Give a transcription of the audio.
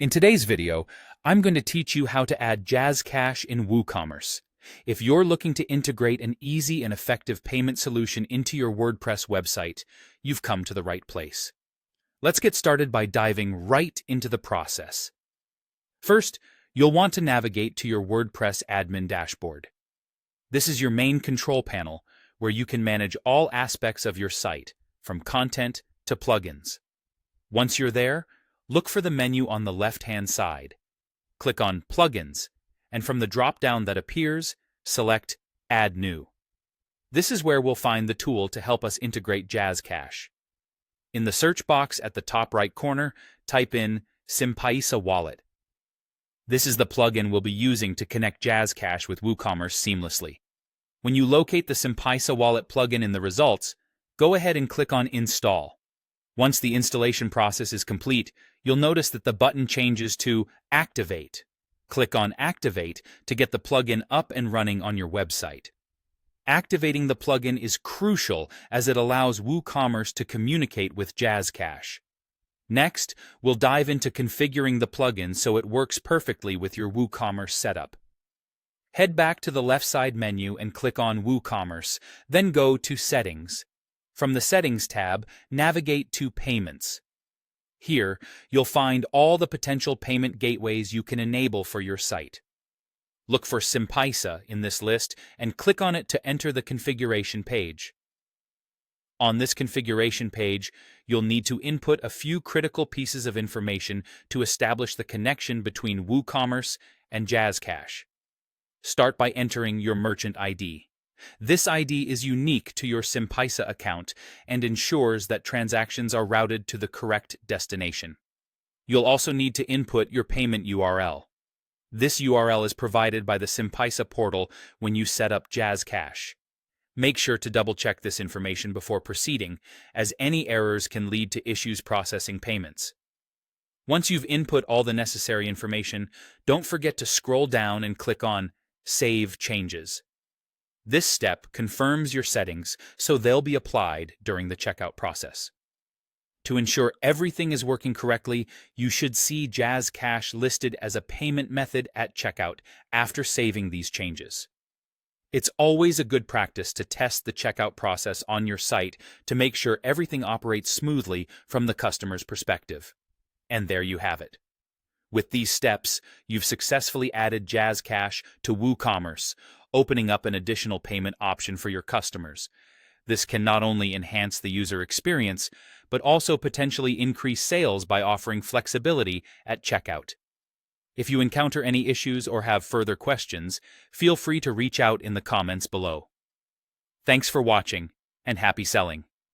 In today's video, I'm going to teach you how to add Jazzcash in WooCommerce. If you're looking to integrate an easy and effective payment solution into your WordPress website, you've come to the right place. Let's get started by diving right into the process. First, you'll want to navigate to your WordPress admin dashboard. This is your main control panel, where you can manage all aspects of your site, from content to plugins. Once you're there, look for the menu on the left-hand side. Click on Plugins, and from the drop-down that appears, select Add New. This is where we'll find the tool to help us integrate Jazzcash. In the search box at the top right corner, type in Sympaisa Wallet. This is the plugin we'll be using to connect Jazzcash with WooCommerce seamlessly. When you locate the Sympaisa Wallet plugin in the results, go ahead and click on Install. Once the installation process is complete, you'll notice that the button changes to Activate. Click on Activate to get the plugin up and running on your website. Activating the plugin is crucial as it allows WooCommerce to communicate with Jazzcash. Next, we'll dive into configuring the plugin so it works perfectly with your WooCommerce setup. Head back to the left side menu and click on WooCommerce, then go to Settings. From the Settings tab, navigate to Payments. Here, you'll find all the potential payment gateways you can enable for your site. Look for Sympaisa in this list and click on it to enter the configuration page. On this configuration page, you'll need to input a few critical pieces of information to establish the connection between WooCommerce and Jazzcash. Start by entering your merchant ID. This ID is unique to your Sympaisa account and ensures that transactions are routed to the correct destination. You'll also need to input your payment URL. This URL is provided by the Sympaisa portal when you set up Jazzcash. Make sure to double-check this information before proceeding, as any errors can lead to issues processing payments. Once you've input all the necessary information, don't forget to scroll down and click on Save Changes. This step confirms your settings so they'll be applied during the checkout process. To ensure everything is working correctly, you should see Jazzcash listed as a payment method at checkout after saving these changes. It's always a good practice to test the checkout process on your site to make sure everything operates smoothly from the customer's perspective. And there you have it. With these steps, you've successfully added Jazzcash to WooCommerce, opening up an additional payment option for your customers. This can not only enhance the user experience, but also potentially increase sales by offering flexibility at checkout. If you encounter any issues or have further questions, feel free to reach out in the comments below. Thanks for watching, and happy selling!